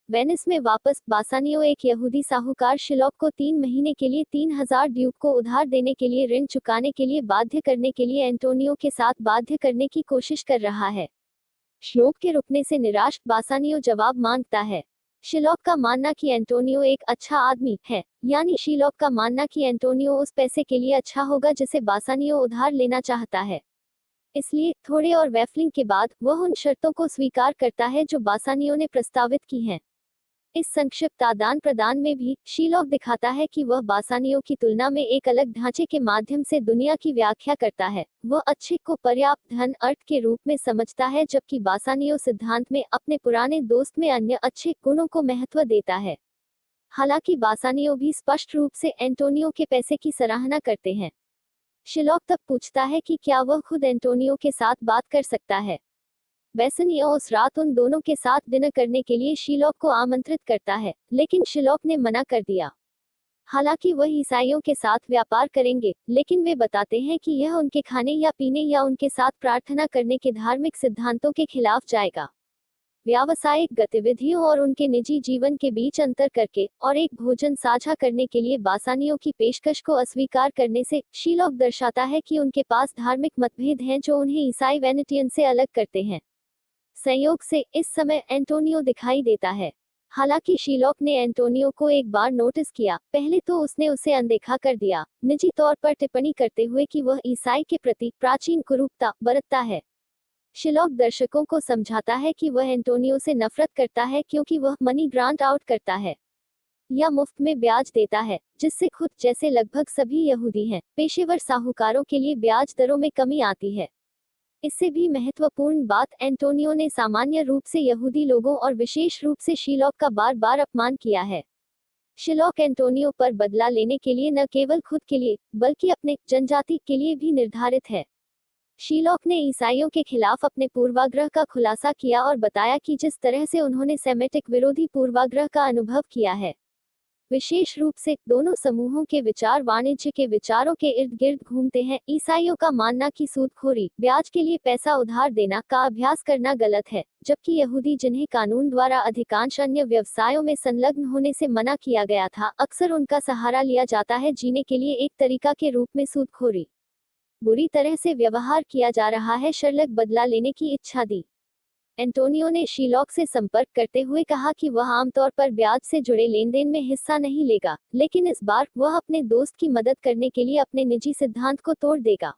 Venice में वापस बासानियो एक यहूदी साहूकार शिलॉक को 3 महीने के लिए 3,000 ड्यूक को उधार देने के लिए ऋण चुकाने के लिए बाध्य करने के लिए एंटोनियो के साथ बाध्य करने की कोशिश कर रहा है। शिलॉक के रुकने से निराश बासानियो जवाब मांगता है। शिलॉक का मानना कि एंटोनियो एक अच्छा आदमी है, यानी शिलॉक का मानना कि एंटोनियो उस पैसे के लिए अच्छा होगा जिसे बासानियो उधार लेना चाहता है। इसलिए थोड़े और वैफलिंग के बाद वह उन शर्तों को स्वीकार करता है जो बासानियो ने प्रस्तावित की हैं। इस संक्षिप्त आदान प्रदान में भी शीलॉक दिखाता है कि वह बासानियों की तुलना में एक अलग ढांचे के माध्यम से दुनिया की व्याख्या करता है। वह अच्छे को पर्याप्त धन अर्थ के रूप में समझता है, जबकि बासानियो सिद्धांत में अपने पुराने दोस्त में अन्य अच्छे गुणों को महत्व देता है। हालांकि बासानियो भी स्पष्ट रूप से एंटोनियो के पैसे की सराहना करते हैं। शिलॉक तब पूछता है कि क्या वह खुद एंटोनियो के साथ बात कर सकता है। बेसनियो उस रात उन दोनों के साथ डिनर करने के लिए शिलॉक को आमंत्रित करता है, लेकिन शिलॉक ने मना कर दिया। हालांकि वह ईसाइयों के साथ व्यापार करेंगे, लेकिन वे बताते हैं कि यह उनके खाने या पीने या उनके साथ प्रार्थना करने के धार्मिक सिद्धांतों के खिलाफ जाएगा। व्यावसायिक गतिविधियों और उनके निजी जीवन के बीच अंतर करके और एक भोजन साझा करने के लिए बासानियों की पेशकश को अस्वीकार करने से शीलॉक दर्शाता है कि उनके पास धार्मिक मतभेद हैं जो उन्हें ईसाई वेनेटियन से अलग करते हैं। संयोग से इस समय एंटोनियो दिखाई देता है। हालांकि शीलॉक ने एंटोनियो को एक बार नोटिस किया, पहले तो उसने उसे अनदेखा कर दिया, निजी तौर पर टिप्पणी करते हुए कि वह ईसाई के प्रति प्राचीन कुरूपता बरतता है। शिलॉक दर्शकों को समझाता है कि वह एंटोनियो से नफरत करता है क्योंकि वह मनी ग्रांट आउट करता है या मुफ्त में ब्याज देता है, जिससे खुद जैसे लगभग सभी यहूदी हैं, पेशेवर साहूकारों के लिए ब्याज दरों में कमी आती है। इससे भी महत्वपूर्ण बात, एंटोनियो ने सामान्य रूप से यहूदी लोगों और विशेष रूप से शीलॉक का बार बार अपमान किया है। शिलॉक एंटोनियो पर बदला लेने के लिए न केवल खुद के लिए बल्कि अपने जनजाति के लिए भी निर्धारित है। शीलॉक ने ईसाइयों के खिलाफ अपने पूर्वाग्रह का खुलासा किया और बताया कि जिस तरह से उन्होंने सेमेटिक विरोधी पूर्वाग्रह का अनुभव किया है, विशेष रूप से दोनों समूहों के विचार वाणिज्य के विचारों के इर्द गिर्द घूमते हैं। ईसाइयों का मानना कि सूदखोरी, ब्याज के लिए पैसा उधार देना का अभ्यास करना गलत है, जबकि यहूदी जिन्हें कानून द्वारा अधिकांश अन्य व्यवसायों में संलग्न होने से मना किया गया था, अक्सर उनका सहारा लिया जाता है जीने के लिए एक तरीका के रूप में। सूदखोरी बुरी तरह से व्यवहार किया जा रहा है। शर्लक बदला लेने की इच्छा दी। एंटोनियो ने शीलॉक से संपर्क करते हुए कहा कि वह आमतौर पर ब्याज से जुड़े लेनदेन में हिस्सा नहीं लेगा, लेकिन इस बार वह अपने दोस्त की मदद करने के लिए अपने निजी सिद्धांत को तोड़ देगा।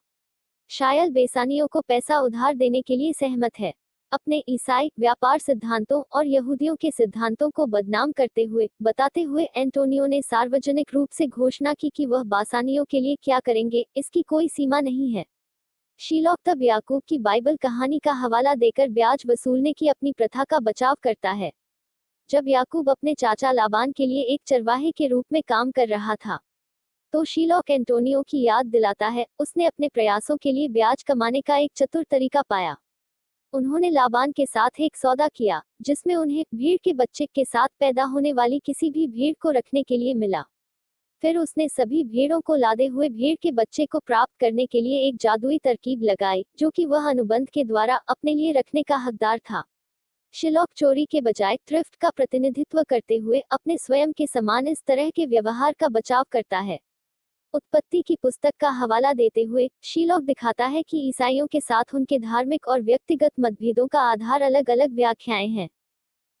शायद बेसानियों को पैसा उधार देने के लिए सहमत है। अपने ईसाई व्यापार सिद्धांतों और यहूदियों के सिद्धांतों को बदनाम करते हुए बताते हुए एंटोनियो ने सार्वजनिक रूप से घोषणा की कि वह बासानियों के लिए क्या करेंगे, इसकी कोई सीमा नहीं है। शीलॉक तब याकूब की बाइबल कहानी का हवाला देकर ब्याज वसूलने की अपनी प्रथा का बचाव करता है। जब याकूब अपने चाचा लाबान के लिए एक चरवाहे के रूप में काम कर रहा था, तो शीलॉक एंटोनियो की याद दिलाता है, उसने अपने प्रयासों के लिए ब्याज कमाने का एक चतुर तरीका पाया। उन्होंने लाबान के साथ एक सौदा किया, जिसमें उन्हें भीड़ के बच्चे के साथ पैदा होने वाली किसी भी भीड़ को रखने के लिए मिला। फिर उसने सभी भेड़ों को लादे हुए भेड़ के बच्चे को प्राप्त करने के लिए एक जादुई तरकीब लगाई, जो कि वह अनुबंध के द्वारा अपने लिए रखने का हकदार था। शिलॉक चोरी के बजाय थ्रिफ्ट का प्रतिनिधित्व करते हुए अपने स्वयं के समान इस तरह के व्यवहार का बचाव करता है। उत्पत्ति की पुस्तक का हवाला देते हुए शीलॉक दिखाता है कि ईसाइयों के साथ उनके धार्मिक और व्यक्तिगत मतभेदों का आधार अलग अलग व्याख्याएं हैं।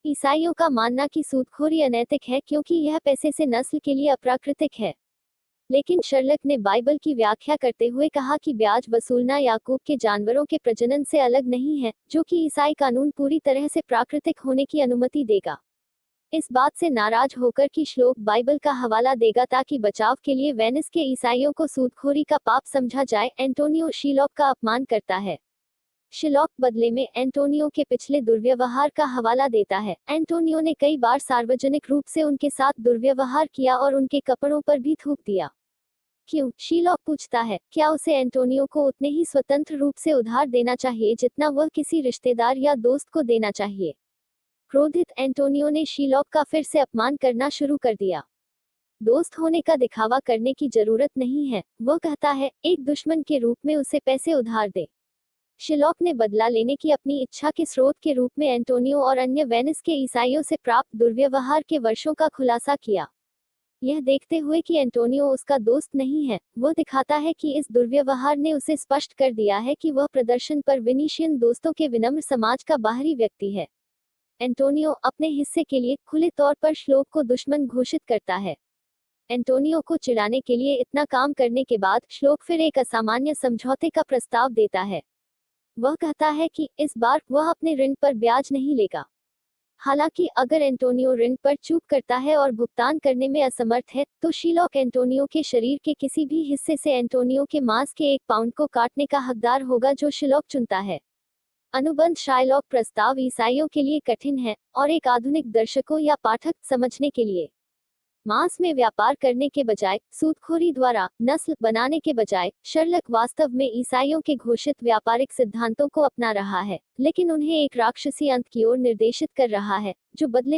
ईसाइयों का मानना कि सूदखोरी अनैतिक है क्योंकि यह पैसे से नस्ल के लिए अप्राकृतिक है। लेकिन शर्लक ने बाइबल की व्याख्या करते हुए कहा कि ब्याज वसूलना याकूब के जानवरों के प्रजनन से अलग नहीं है, जो कि ईसाई कानून पूरी तरह से प्राकृतिक होने की अनुमति देगा। इस बात से नाराज होकर कि श्लोक बाइबल का हवाला देगा ताकि बचाव के लिए वेनिस के ईसाइयों को सूदखोरी का पाप समझा जाए, एंटोनियो शीलॉक का अपमान करता है। शिलॉक बदले में एंटोनियो के पिछले दुर्व्यवहार का हवाला देता है। एंटोनियो ने कई बार सार्वजनिक रूप से उनके साथ दुर्व्यवहार किया और उनके कपड़ों पर भी थूक दिया। क्यों? शीलॉक पूछता है। क्या उसे एंटोनियो को उतने ही स्वतंत्र रूप से उधार देना चाहिए जितना वह किसी रिश्तेदार या दोस्त को देना चाहिए? क्रोधित एंटोनियो ने शीलॉक का फिर से अपमान करना शुरू कर दिया। दोस्त होने का दिखावा करने की जरूरत नहीं है, वह कहता है, एक दुश्मन के रूप में उसे पैसे उधार दे। शिलॉक ने बदला लेने की अपनी इच्छा के स्रोत के रूप में एंटोनियो और अन्य वेनिस के ईसाइयों से प्राप्त दुर्व्यवहार के वर्षों का खुलासा किया। यह देखते हुए कि एंटोनियो उसका दोस्त नहीं है, वह दिखाता है कि इस दुर्व्यवहार ने उसे स्पष्ट कर दिया है कि वह प्रदर्शन पर विनीशियन दोस्तों के विनम्र समाज का बाहरी व्यक्ति है। एंटोनियो अपने हिस्से के लिए खुले तौर पर श्लोक को दुश्मन घोषित करता है। एंटोनियो को चिढ़ाने के लिए इतना काम करने के बाद श्लोक फिर एक असामान्य समझौते का प्रस्ताव देता है। वह कहता है कि इस बार वह अपने ऋण पर ब्याज नहीं लेगा। हालांकि अगर एंटोनियो ऋण पर चूक करता है और भुगतान करने में असमर्थ है, तो शीलॉक एंटोनियो के शरीर के किसी भी हिस्से से एंटोनियो के मांस के 1 पाउंड को काटने का हकदार होगा जो शीलॉक चुनता है। अनुबंध शाइलॉक प्रस्ताव ईसाइयों के लिए कठिन है और एक आधुनिक दर्शकों या पाठक समझने के लिए। मांस में व्यापार करने के बजाय, सूदखोरी द्वारा नस्ल बनाने के बजाय, शर्लक वास्तव में ईसाइयों के घोषित व्यापारिक सिद्धांतों को अपना रहा है, लेकिन उन्हें एक राक्षसी अंत की ओर निर्देशित कर रहा है, जो बदले